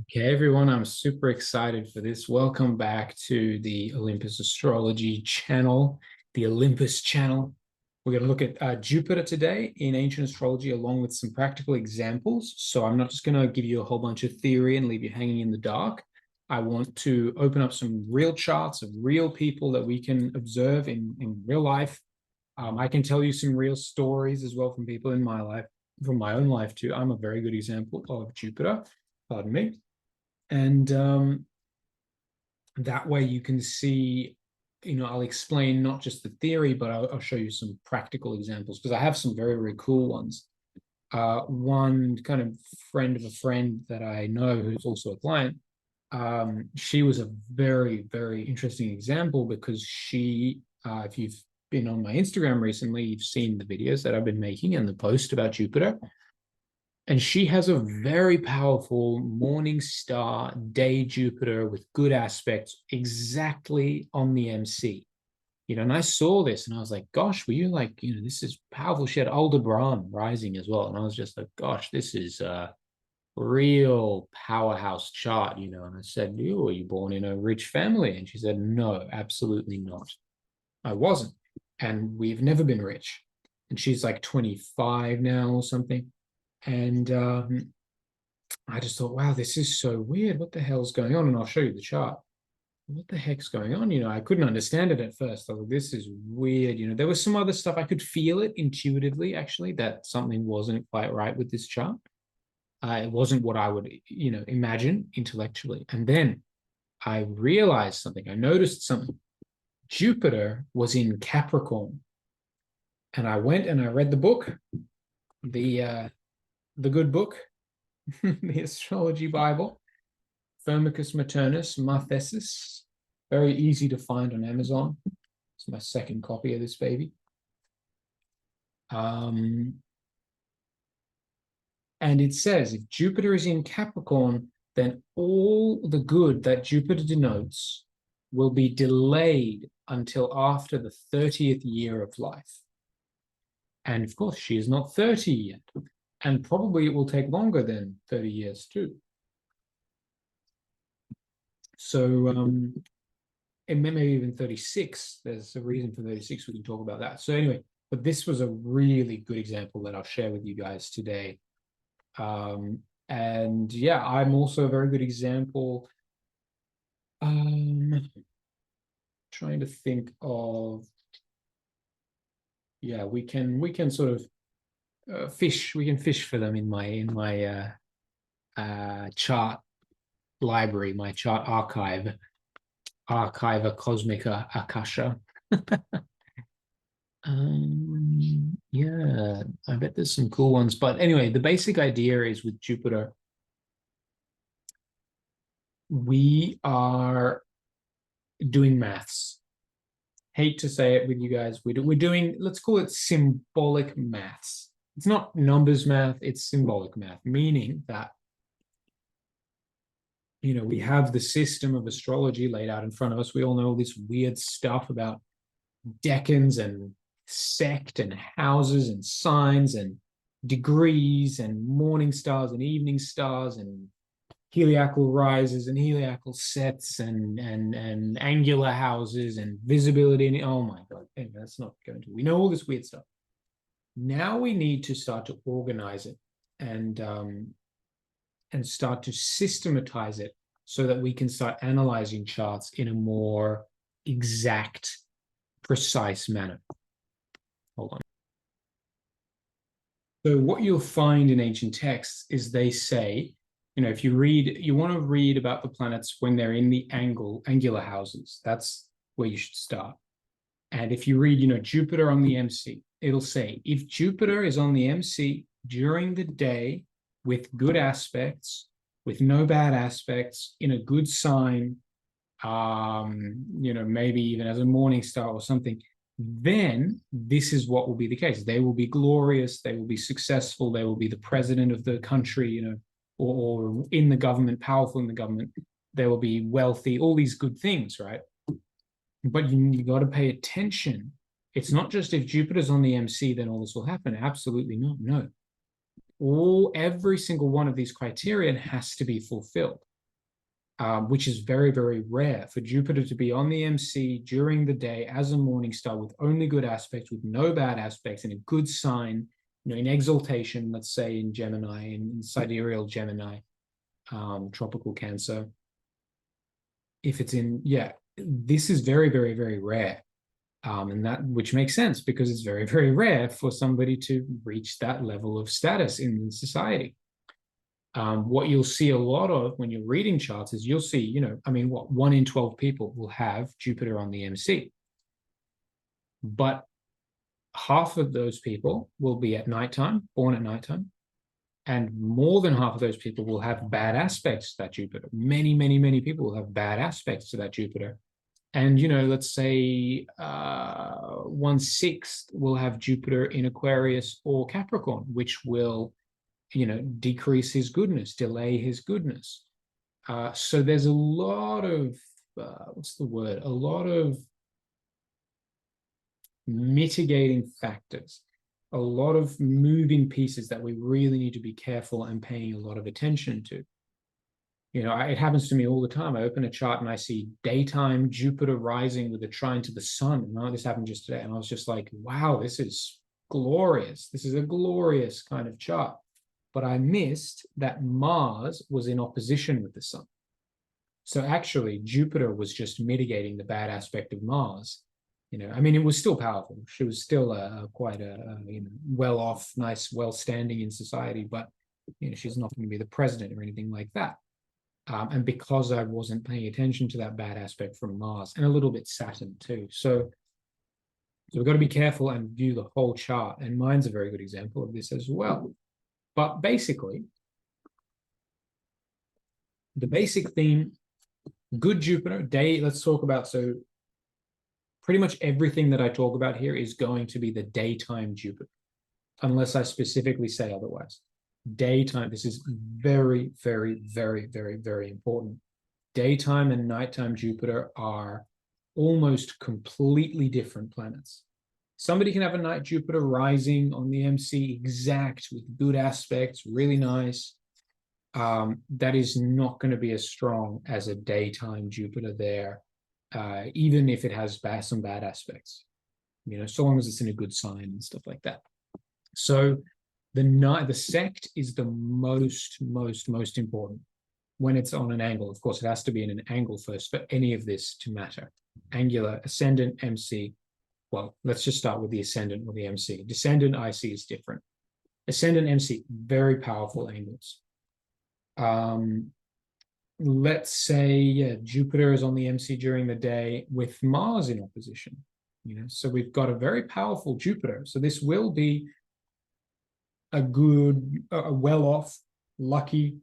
Okay, everyone, I'm super excited for this. Welcome back to the Olympus Astrology channel, the Olympus channel. We're going to look at Jupiter today in ancient astrology, along with some practical examples. So I'm not just going to give you a whole bunch of theory and leave you hanging in the dark. I want to open up some real charts of real people that we can observe in real life. I can tell you some real stories as well from people in my life, from my own life too. I'm a very good example of Jupiter, pardon me. And that way you can see, I'll explain not just the theory, but I'll show you some practical examples because I have some very, very cool ones. One kind of friend of a friend that I know who's also a client, she was a very, very interesting example because if you've been on my Instagram recently, you've seen the videos that I've been making and the post about Jupiter. And she has a very powerful morning star day Jupiter with good aspects exactly on the MC. And I saw this and I was like, gosh, were you like, this is powerful. She had Aldebaran rising as well. And I was just like, gosh, this is a real powerhouse chart, And I said, were you born in a rich family? And she said, no, absolutely not. I wasn't. And we've never been rich. And she's like 25 now or something. And I just thought, wow, this is so weird. What the hell's going on? And I'll show you the chart. What the heck's going on? I couldn't understand it at first. I thought, this is weird. There was some other stuff. I could feel it intuitively, actually, that something wasn't quite right with this chart. It wasn't what I would, imagine intellectually. And then I realized something. I noticed something. Jupiter was in Capricorn. And I went and I read the book, the good book, the astrology Bible, Firmicus Maternus, Marthesis. Very easy to find on Amazon. It's my second copy of this baby. And it says, if Jupiter is in Capricorn, then all the good that Jupiter denotes will be delayed until after the 30th year of life. And of course, she is not 30 yet. And probably it will take longer than 30 years too. So and maybe even 36. There's a reason for 36. We can talk about that. So anyway, but this was a really good example that I'll share with you guys today. And yeah, I'm also a very good example. Trying to think of, yeah, we can sort of fish. We can fish for them in my chart library, my chart archive. Archiva Cosmica Akasha. Yeah, I bet there's some cool ones. But anyway, the basic idea is with Jupiter, we are doing maths. Hate to say it with you guys. We're doing, let's call it symbolic maths. It's not numbers math, it's symbolic math, meaning that we have the system of astrology laid out in front of us. We all know all this weird stuff about decans and sect and houses and signs and degrees and morning stars and evening stars and heliacal rises and heliacal sets and angular houses and visibility. And oh my God, anyway, that's not going to. We know all this weird stuff. Now we need to start to organize it and start to systematize it so that we can start analyzing charts in a more exact, precise manner. Hold on. So what you'll find in ancient texts is they say, if you want to read about the planets when they're in the angular houses, that's where you should start. And if you read, Jupiter on the MC, it'll say, if Jupiter is on the MC during the day with good aspects, with no bad aspects, in a good sign, maybe even as a morning star or something, then this is what will be the case. They will be glorious, they will be successful, they will be the president of the country, or in the government, powerful in the government, they will be wealthy, all these good things, right? But you got to pay attention. It's not just if Jupiter's on the MC, then all this will happen. Absolutely not. No. Every single one of these criterion has to be fulfilled. which is very, very rare for Jupiter to be on the MC during the day as a morning star with only good aspects, with no bad aspects, in a good sign, in exaltation, let's say in Gemini, in sidereal Gemini, tropical Cancer. If it's this is very, very, very rare. And that, which makes sense because it's very, very rare for somebody to reach that level of status in society. What you'll see a lot of when you're reading charts is you'll see, 1 in 12 people will have Jupiter on the MC. But half of those people will be at nighttime, born at nighttime, and more than half of those people will have bad aspects to that Jupiter. Many, many, many people will have bad aspects to that Jupiter. And, let's say 1/6 will have Jupiter in Aquarius or Capricorn, which will, decrease his goodness, delay his goodness. So there's a lot of, a lot of mitigating factors, a lot of moving pieces that we really need to be careful and paying a lot of attention to. It happens to me all the time. I open a chart and I see daytime Jupiter rising with a trine to the sun. And this happened just today. And I was just like, wow, this is glorious. This is a glorious kind of chart. But I missed that Mars was in opposition with the sun. So actually, Jupiter was just mitigating the bad aspect of Mars. It was still powerful. She was still quite a well-off, nice, well-standing in society. But she's not going to be the president or anything like that. And because I wasn't paying attention to that bad aspect from Mars, and a little bit Saturn too. So we've got to be careful and view the whole chart. And mine's a very good example of this as well. But basically, the basic theme, good Jupiter, day, let's talk about, so pretty much everything that I talk about here is going to be the daytime Jupiter, unless I specifically say otherwise. Daytime, this is very, very, very, very, very important. Daytime and nighttime Jupiter are almost completely different planets. Somebody can have a night Jupiter rising on the MC exact with good aspects, really nice. That is not going to be as strong as a daytime Jupiter there, even if it has some bad aspects, so long as it's in a good sign and stuff like that. So the sect is the most important when it's on an angle. Of course, it has to be in an angle first for any of this to matter. Angular, ascendant, MC. Well, let's just start with the ascendant or the MC. Descendant, IC is different. Ascendant, MC, very powerful angles. Let's say Jupiter is on the MC during the day with Mars in opposition. So we've got a very powerful Jupiter. So this will be a good, well-off, lucky,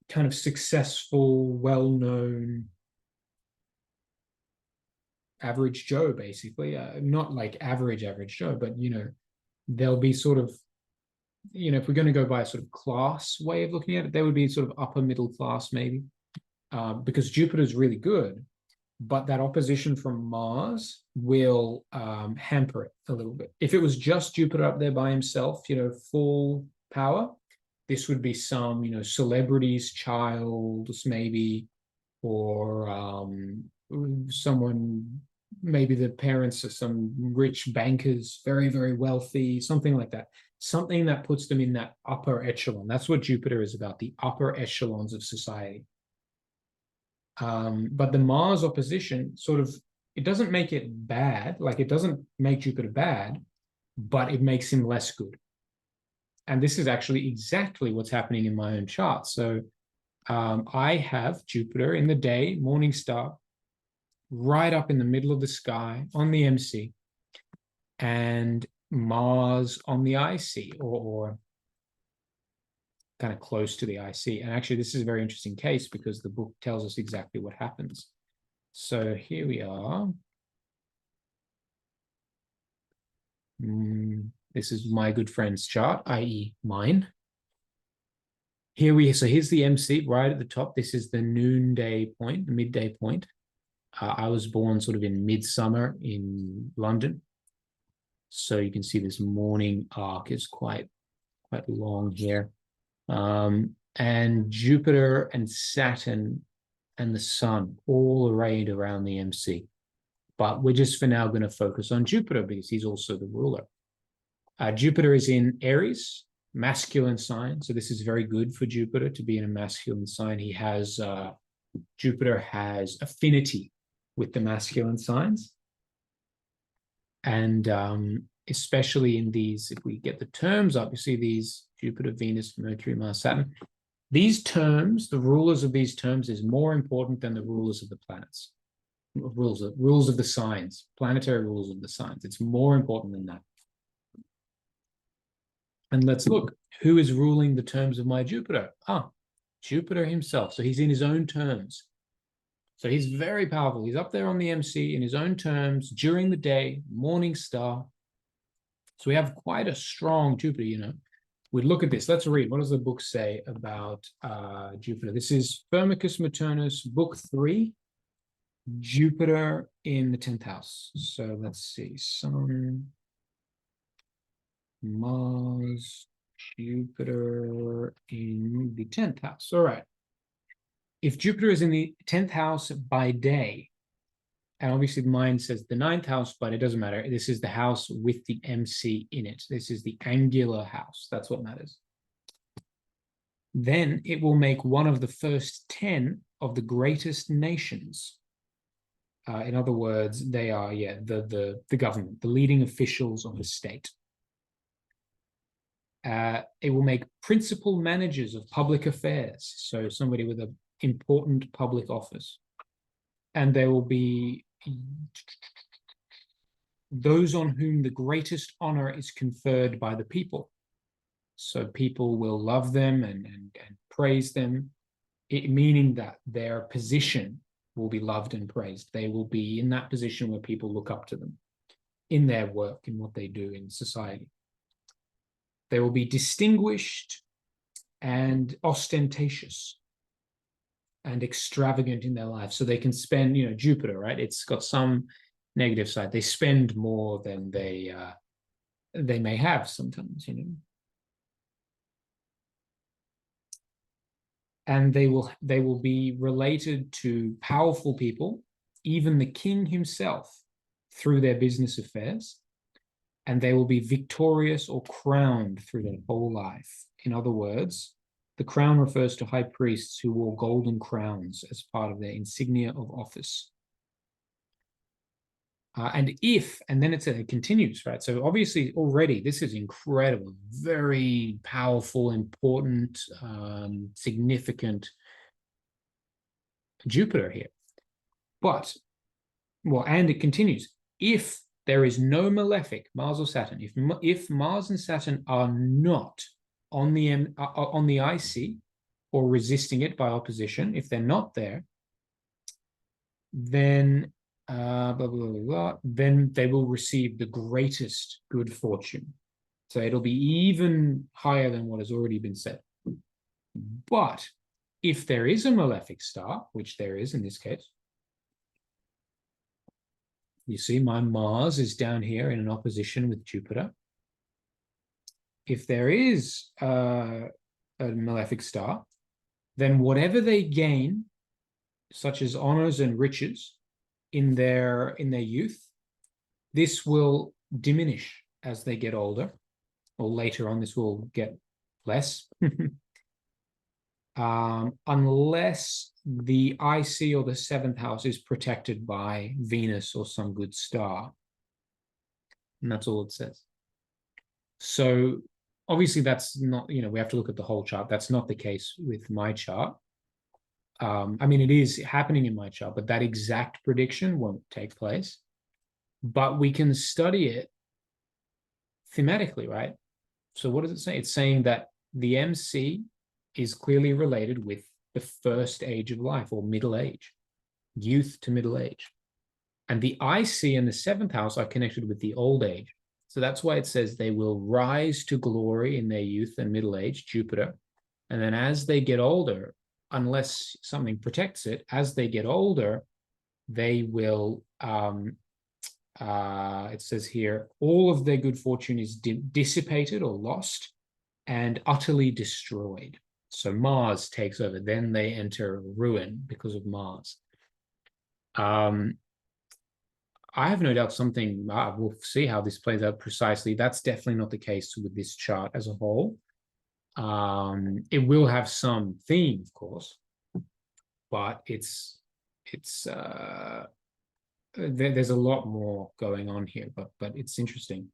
kind of successful, well-known average Joe, basically. Not like average Joe, but, they'll be sort of, if we're going to go by a sort of class way of looking at it, they would be sort of upper middle class, maybe, because Jupiter's really good. But that opposition from Mars will hamper it a little bit. If it was just Jupiter up there by himself, full power, this would be some, celebrity's child, maybe, or someone, maybe the parents are some rich bankers, very, very wealthy, something like that. Something that puts them in that upper echelon. That's what Jupiter is about, the upper echelons of society. But the Mars opposition it doesn't make it bad, like it doesn't make Jupiter bad, but it makes him less good. And this is actually exactly what's happening in my own chart. So I have Jupiter in the day, morning star, right up in the middle of the sky on the MC, and Mars on the IC, or kind of close to the IC. And actually, this is a very interesting case because the book tells us exactly what happens. So here we are. This is my good friend's chart, i.e. mine. So here's the MC right at the top. This is the noonday point, the midday point. I was born sort of in midsummer in London. So you can see this morning arc is quite long here. and Jupiter and Saturn and the Sun all arrayed around the MC. But we're just for now going to focus on Jupiter because he's also the ruler. Jupiter is in Aries, masculine sign. So this is very good for Jupiter to be in a masculine sign. Jupiter has affinity with the masculine signs. And especially in these, if we get the terms up, you see these Jupiter, Venus, Mercury, Mars, Saturn. These terms, the rulers of these terms is more important than the rulers of the planets. Rules of the signs, planetary rules of the signs. It's more important than that. And let's look, who is ruling the terms of my Jupiter? Jupiter himself. So he's in his own terms. So he's very powerful. He's up there on the MC in his own terms during the day, morning star. So we have quite a strong Jupiter, you know. We look at this. Let's read. What does the book say about Jupiter? This is Firmicus Maternus, book 3, Jupiter in the 10th house. So let's see. Sun, Mars, Jupiter in the 10th house. All right. If Jupiter is in the 10th house by day, and obviously the mind says the 9th house, but it doesn't matter. This is the house with the MC in it. This is the angular house. That's what matters. Then it will make one of the first 10 of the greatest nations. In other words, they are, the government, the leading officials of the state. It will make principal managers of public affairs. So somebody with an important public office. And there will be those on whom the greatest honor is conferred by the people. So people will love them and praise them, meaning that their position will be loved and praised. They will be in that position where people look up to them in their work, in what they do in society. They will be distinguished and ostentatious and extravagant in their life. So they can spend, Jupiter, right? It's got some negative side. They spend more than they may have sometimes, And they will be related to powerful people, even the king himself, through their business affairs. And they will be victorious or crowned through their whole life. In other words, the crown refers to high priests who wore golden crowns as part of their insignia of office. And then it continues, right? So obviously already this is incredible, very powerful, important, significant Jupiter here. And it continues. If there is no malefic, Mars or Saturn, if Mars and Saturn are not on the IC or resisting it by opposition, if they're not there, then then they will receive the greatest good fortune. So it'll be even higher than what has already been said. But if there is a malefic star, which there is in this case, you see my Mars is down here in an opposition with Jupiter. If there is a malefic star, then whatever they gain, such as honors and riches in their youth, this will diminish as they get older, or later on this will get less. Unless the IC or the 7th house is protected by Venus or some good star. And that's all it says. So obviously that's not, we have to look at the whole chart. That's not the case with my chart. It is happening in my chart, but that exact prediction won't take place. But we can study it thematically, right? So what does it say? It's saying that the MC is clearly related with the first age of life, or middle age, youth to middle age. And the IC and the 7th house are connected with the old age. So that's why it says they will rise to glory in their youth and middle age, Jupiter. And then as they get older, unless something protects it, as they get older, they will, it says here, all of their good fortune is dissipated or lost and utterly destroyed. So Mars takes over. Then they enter ruin because of Mars. I have no doubt something, we'll see how this plays out precisely. That's definitely not the case with this chart as a whole. It will have some theme, of course, but there's a lot more going on here, but it's interesting.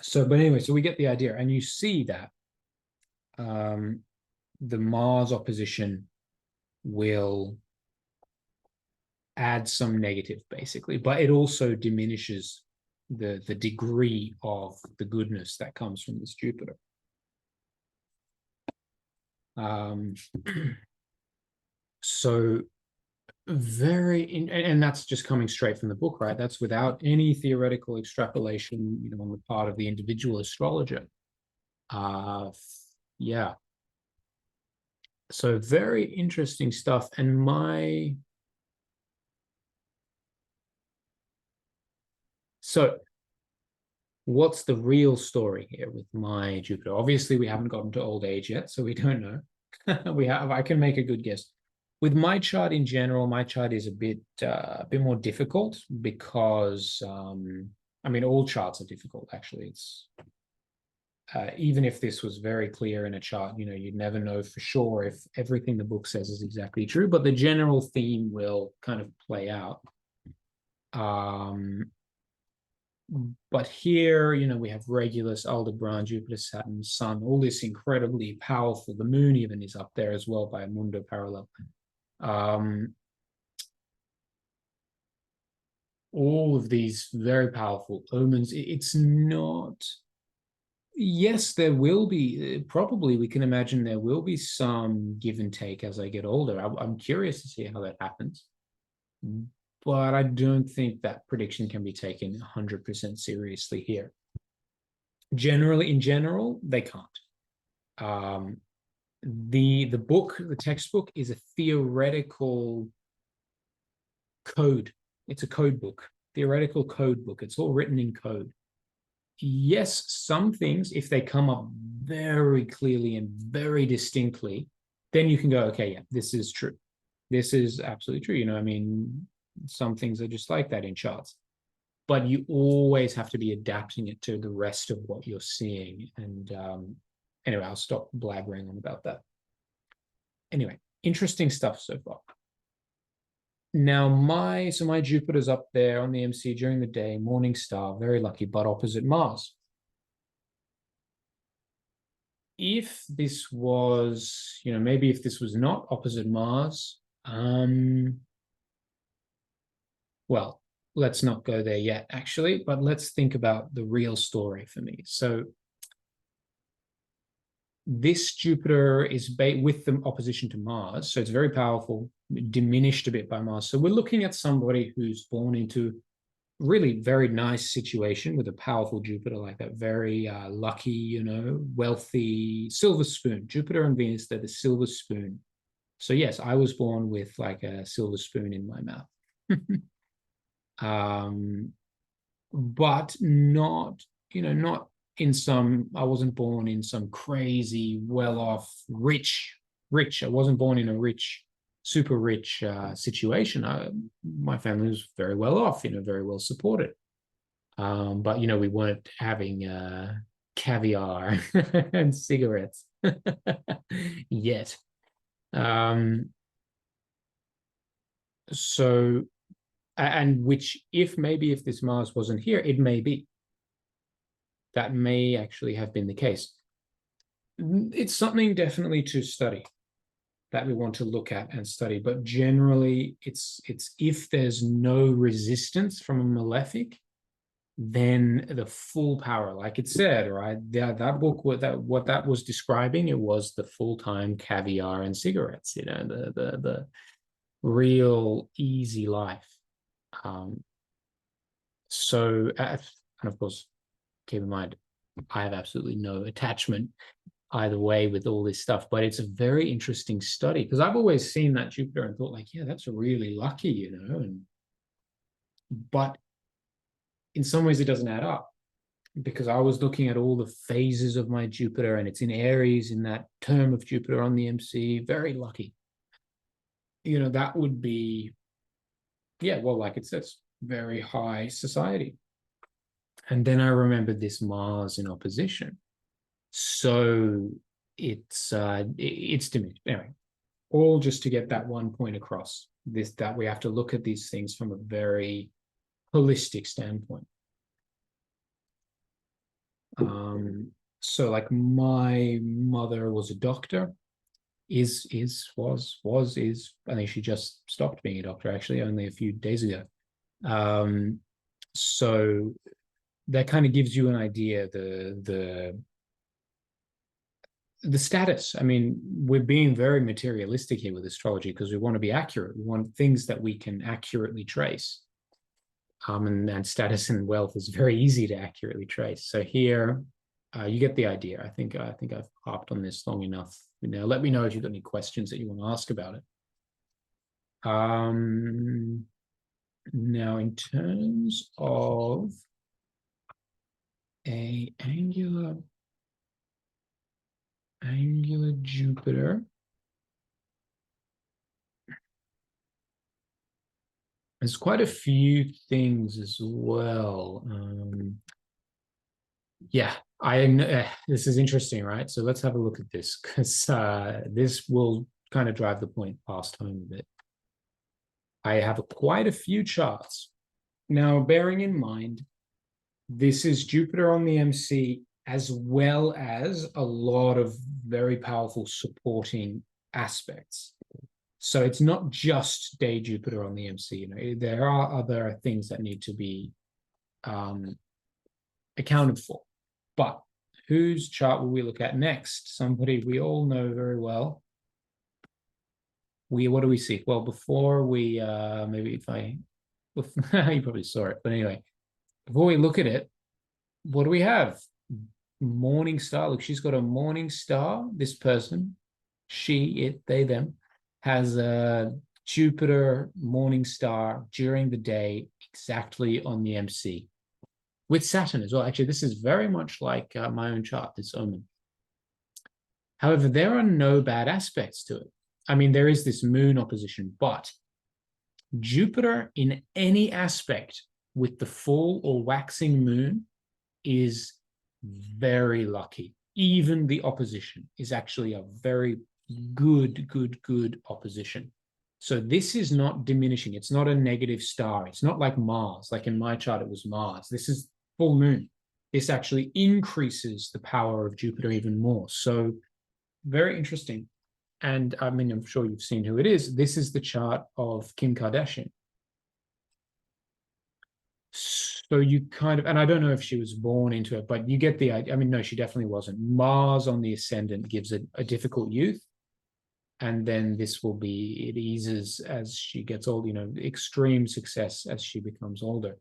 So, but anyway, so we get the idea, and you see that the Mars opposition will add some negative, basically, but it also diminishes the degree of the goodness that comes from this Jupiter. So and that's just coming straight from the book, right? That's without any theoretical extrapolation, on the part of the individual astrologer. Yeah. So very interesting stuff. And so what's the real story here with my Jupiter? Obviously, we haven't gotten to old age yet, so we don't know. I can make a good guess. With my chart in general, my chart is a bit more difficult because all charts are difficult, actually. It's even if this was very clear in a chart, you'd never know for sure if everything the book says is exactly true, but the general theme will kind of play out. But here, we have Regulus, Aldebaran, Jupiter, Saturn, Sun, all this incredibly powerful. The moon even is up there as well by a Mundo parallel. All of these very powerful omens. It's not. Yes, there will be. Probably we can imagine there will be some give and take as I get older. I'm curious to see how that happens. But I don't think that prediction can be taken 100% seriously here. In general, they can't. The book, the textbook, is a theoretical code. It's a code book, theoretical code book. It's all written in code. Yes, some things, if they come up very clearly and very distinctly, then you can go, okay, yeah, this is true. This is absolutely true. Some things are just like that in charts. But you always have to be adapting it to the rest of what you're seeing. And anyway, I'll stop blabbering on about that. Anyway, interesting stuff so far. Now, my Jupiter's up there on the MC during the day, morning star, very lucky, but opposite Mars. If this was, maybe if this was not opposite Mars, well, let's not go there yet, actually, but let's think about the real story for me. So this Jupiter is with the opposition to Mars, so it's very powerful, diminished a bit by Mars. So we're looking at somebody who's born into really very nice situation with a powerful Jupiter like that, very lucky, wealthy, silver spoon. Jupiter and Venus, they're the silver spoon. So yes, I was born with like a silver spoon in my mouth. But not I wasn't born in some crazy, well-off, rich. I wasn't born in a super rich situation. My family was very well off, very well supported. But we weren't having caviar and cigarettes yet. So, and which, if this Mars wasn't here, it may be. That may actually have been the case. It's something definitely to study, that we want to look at and study. But generally, it's if there's no resistance from a malefic, then the full power, like it said, right? That book, what that was describing, it was the full-time caviar and cigarettes, the real easy life. So, and of course, keep in mind, I have absolutely no attachment either way with all this stuff, but it's a very interesting study because I've always seen that Jupiter and thought like, yeah, that's really lucky, but in some ways it doesn't add up. because I was looking at all the phases of my Jupiter, and it's in Aries in that term of Jupiter on the MC. Very lucky. That would be, yeah, well, like it says, very high society. And then I remembered this Mars in opposition. So it's diminished. Anyway, all just to get that one point across, that we have to look at these things from a very holistic standpoint. So like my mother was a doctor, is, I think she just stopped being a doctor actually only a few days ago. So that kind of gives you an idea, the status. I mean, we're being very materialistic here with astrology because we want to be accurate. We want things that we can accurately trace. And status and wealth is very easy to accurately trace. So here, you get the idea. I think I've harped on this long enough. Now, let me know if you've got any questions that you want to ask about it. Now, in terms of a angular Jupiter, there's quite a few things as well. Yeah, this is interesting, right? So let's have a look at this, because this will kind of drive the point past home a bit. I have quite a few charts. Now, bearing in mind, this is Jupiter on the MC, as well as a lot of very powerful supporting aspects. So it's not just day Jupiter on the MC. There are other things that need to be accounted for. But whose chart will we look at next? Somebody we all know very well. What do we see? Well, before we, maybe if I, you probably saw it, but anyway, before we look at it, what do we have? Morning star. Look, she's got a morning star. This person, she, it, they, them, has a Jupiter morning star during the day, exactly on the MC, with Saturn as well. Actually, this is very much like my own chart, this omen. However, there are no bad aspects to it. I mean, there is this moon opposition, but Jupiter in any aspect with the full or waxing moon is very lucky. Even the opposition is actually a very good opposition. So this is not diminishing. It's not a negative star. It's not like Mars. Like in my chart, it was Mars. This is full moon. This actually increases the power of Jupiter even more. So very interesting. And I mean, I'm sure you've seen who it is. This is the chart of Kim Kardashian. So you kind of, and I don't know if she was born into it, but you get the idea. I mean, no, she definitely wasn't. Mars on the ascendant gives a difficult youth. And then this will be, it eases as she gets old, extreme success as she becomes older.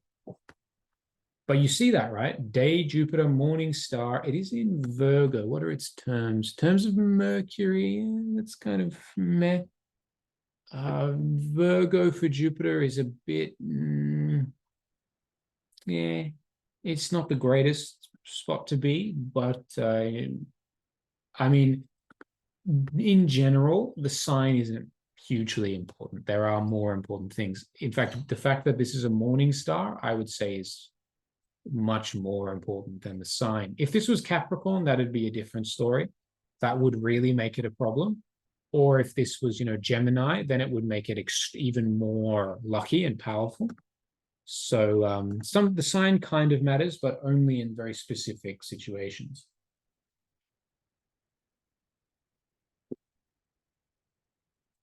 But you see that, right? Day Jupiter, morning star. It is in Virgo. What are its terms? Terms of Mercury, that's kind of meh. Virgo for Jupiter is a bit, yeah, it's not the greatest spot to be, but I mean, in general, the sign isn't hugely important. There are more important things. In fact, the fact that this is a morning star, I would say, is much more important than the sign. If this was Capricorn, that'd be a different story. That would really make it a problem. Or if this was, Gemini, then it would make it even more lucky and powerful. So the sign kind of matters, but only in very specific situations.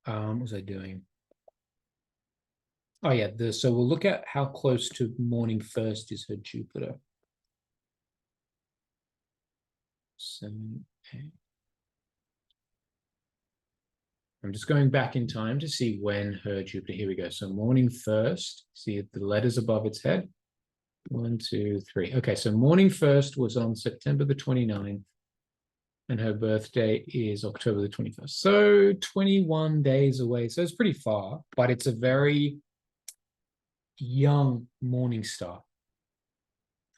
What was I doing? Oh yeah, so we'll look at how close to morning first is her Jupiter. 7, 8. I'm just going back in time to see when her Jupiter, here we go. So morning first, see the letters above its head. 1, 2, 3. Okay, so morning first was on September the 29th, and her birthday is October the 21st. So 21 days away. So it's pretty far, but it's a very young morning star.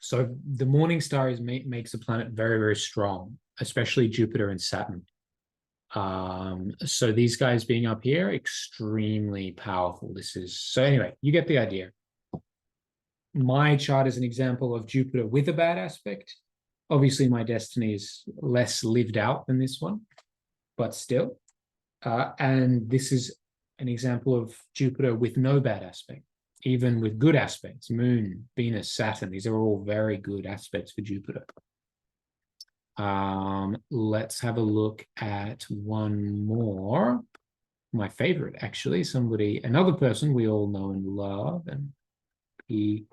So the morning star makes a planet very, very strong, especially Jupiter and Saturn. So these guys being up here, extremely powerful. So anyway, you get the idea. My chart is an example of Jupiter with a bad aspect. Obviously, my destiny is less lived out than this one, but still. And this is an example of Jupiter with no bad aspect, even with good aspects, Moon, Venus, Saturn. These are all very good aspects for Jupiter. Let's have a look at one more. My favorite, actually, another person we all know and love, and he,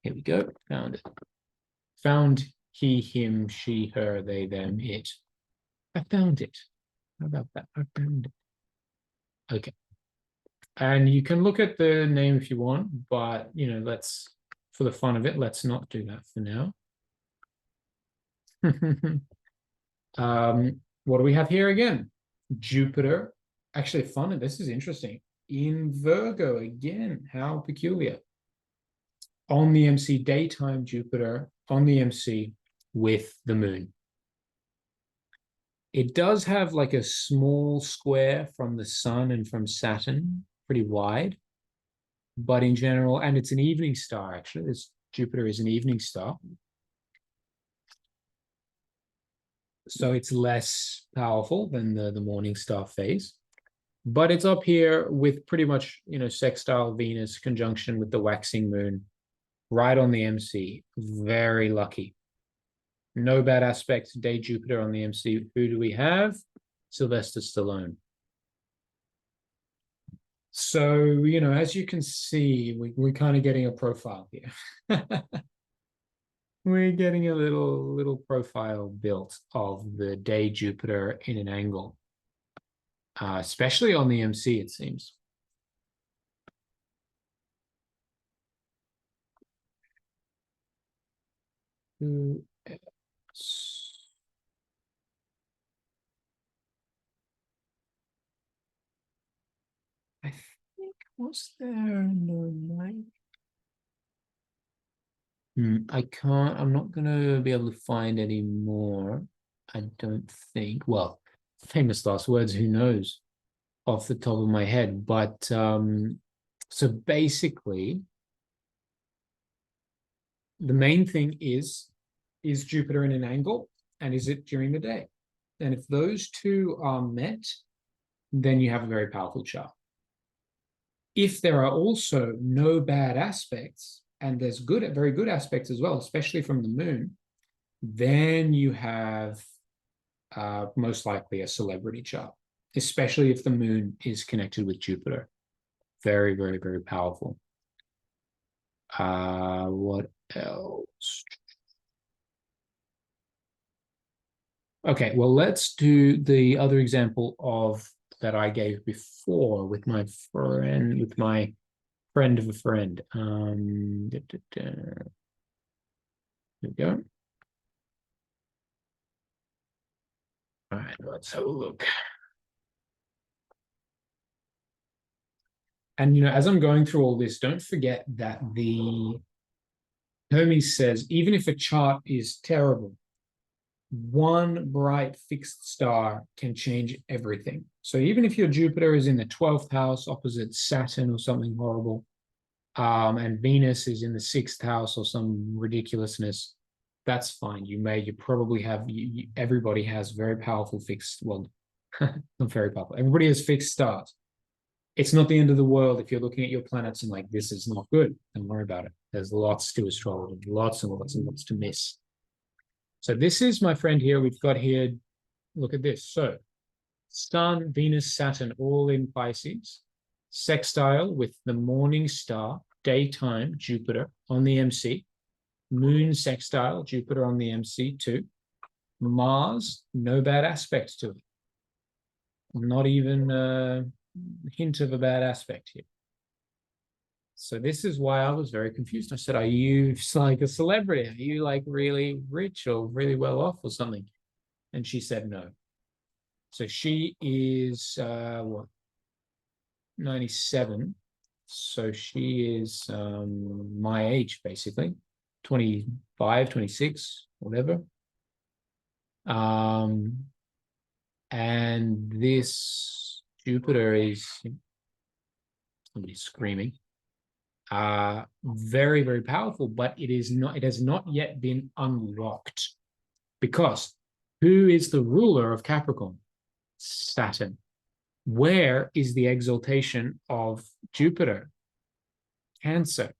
here we go, found it. Found he, him, she, her, they, them, it. I found it. How about that? I found it. Okay. And you can look at the name if you want, but, for the fun of it, let's not do that for now. What do we have here again? Jupiter. Actually, fun. This is interesting. In Virgo again. How peculiar. On the MC, daytime Jupiter on the MC with the moon. It does have like a small square from the sun and from Saturn, pretty wide. But in general, and it's an evening star, actually. Jupiter is an evening star. So it's less powerful than the morning star phase. But it's up here with pretty much, sextile Venus conjunction with the waxing moon, right on the MC. Very lucky. No bad aspects, day Jupiter on the MC. Who do we have? Sylvester Stallone. So, as you can see, we're kind of getting a profile here. We're getting a little profile built of the day Jupiter in an angle, especially on the MC, it seems. I think, was there no mic? I'm not going to be able to find any more, I don't think. Well, famous last words, who knows, off the top of my head. But so basically, the main thing is Jupiter in an angle, and is it during the day? And if those two are met, then you have a very powerful chart. If there are also no bad aspects, and there's very good aspects as well, especially from the moon, then you have most likely a celebrity chart, especially if the moon is connected with Jupiter. Very, very, very powerful. What else? Okay, well, let's do the other example that I gave before with my friend of a friend. Here we go. All right, let's have a look. And, as I'm going through all this, don't forget that Hermes says, even if a chart is terrible, one bright fixed star can change everything. So even if your Jupiter is in the 12th house opposite Saturn or something horrible, and Venus is in the 6th house or some ridiculousness, that's fine. You probably have, everybody has very powerful fixed, well, not very powerful. Everybody has fixed stars. It's not the end of the world if you're looking at your planets and like, this is not good. Don't worry about it. There's lots to astrology, lots and lots and lots to miss. So this is my friend here. We've got here, look at this. So Sun, Venus, Saturn, all in Pisces, sextile with the morning star, daytime, Jupiter on the MC, moon sextile, Jupiter on the MC too, Mars, no bad aspects to it. Not even a hint of a bad aspect here. So this is why I was very confused. I said, are you like a celebrity? Are you like really rich or really well off or something? And she said no. So she is what? 97. So she is my age, basically, 25, 26, whatever. And this Jupiter is, somebody's screaming, very, very powerful, but it has not yet been unlocked, because who is the ruler of Capricorn? Saturn. Where is the exaltation of Jupiter? Cancer.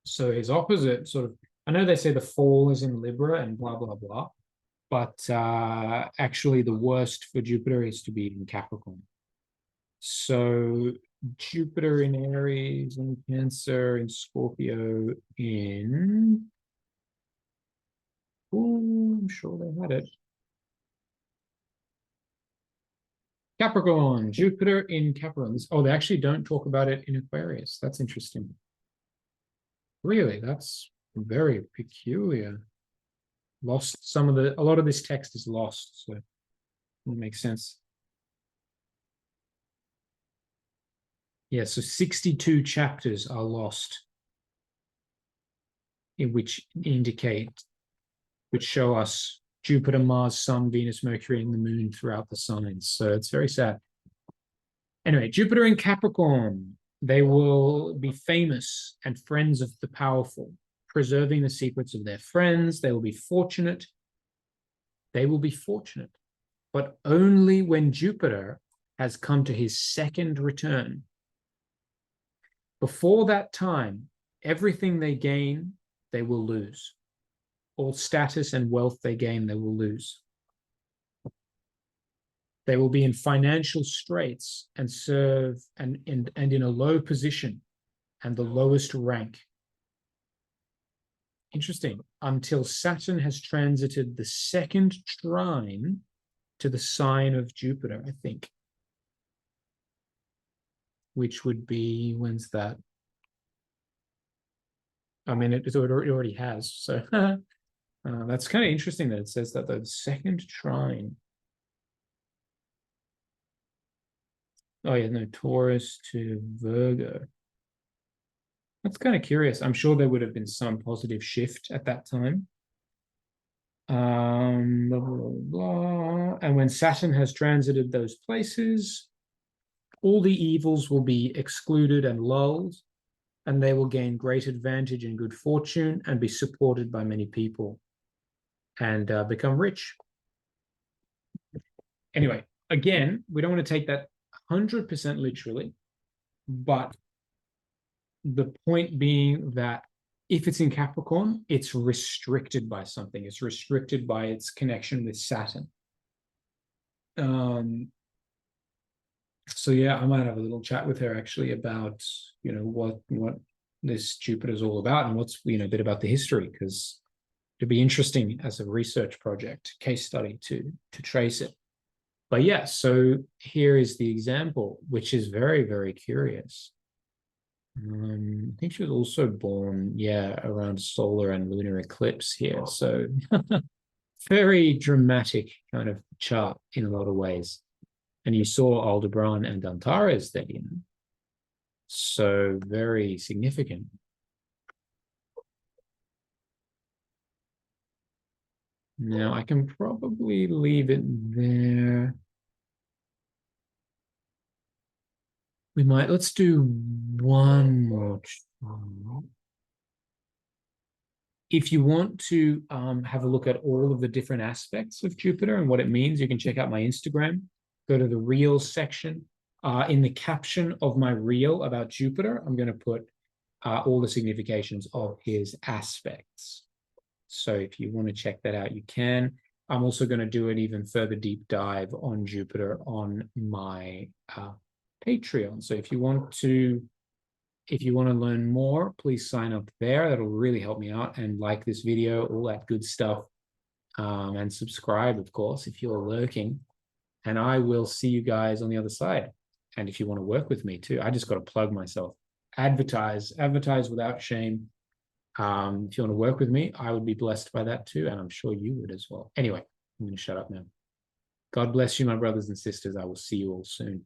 So his opposite sort of, I know they say the fall is in Libra and blah, blah, blah, but actually the worst for Jupiter is to be in Capricorn. So Jupiter in Aries, in Cancer, in Scorpio, in... Oh, I'm sure they had it. Capricorn, Jupiter in Capricorn. Oh, they actually don't talk about it in Aquarius. That's interesting. Really, that's very peculiar. Lost some of a lot of this text is lost, so it makes sense. Yeah, so 62 chapters are lost, which show us Jupiter, Mars, Sun, Venus, Mercury, and the Moon throughout the signs. So it's very sad. Anyway, Jupiter in Capricorn, they will be famous and friends of the powerful, preserving the secrets of their friends. They will be fortunate. They will be fortunate, but only when Jupiter has come to his second return. Before that time, everything they gain, they will lose. All status and wealth they gain, they will lose. They will be in financial straits and serve and in a low position and the lowest rank. Interesting. Until Saturn has transited the second trine to the sign of Jupiter, I think. Which would be, when's that? I mean, it already has. So that's kind of interesting that it says that the second trine. Oh yeah, no, Taurus to Virgo. That's kind of curious. I'm sure there would have been some positive shift at that time. Blah, blah, blah. And when Saturn has transited those places, all the evils will be excluded and lulled, and they will gain great advantage and good fortune and be supported by many people and become rich. Anyway, again, we don't want to take that 100% literally, but the point being that if it's in Capricorn, it's restricted by something. It's restricted by its connection with Saturn. So yeah, I might have a little chat with her actually about, what this Jupiter is all about and what's, a bit about the history, because it'd be interesting as a research project, case study to trace it. But yeah, so here is the example, which is very, very curious. I think she was also born, around solar and lunar eclipse here. So very dramatic kind of chart in a lot of ways. And you saw Aldebaran and Antares there, So very significant. Now I can probably leave it there. Let's do one more. If you want to have a look at all of the different aspects of Jupiter and what it means, you can check out my Instagram. Go to the Reels section. In the caption of my reel about Jupiter, I'm going to put all the significations of his aspects. So if you want to check that out, you can. I'm also going to do an even further deep dive on Jupiter on my Patreon. So if you want to learn more, please sign up there. That'll really help me out, and like this video, all that good stuff. And subscribe, of course, if you're lurking. And I will see you guys on the other side. And if you want to work with me too, I just got to plug myself. Advertise without shame. If you want to work with me, I would be blessed by that too. And I'm sure you would as well. Anyway, I'm going to shut up now. God bless you, my brothers and sisters. I will see you all soon.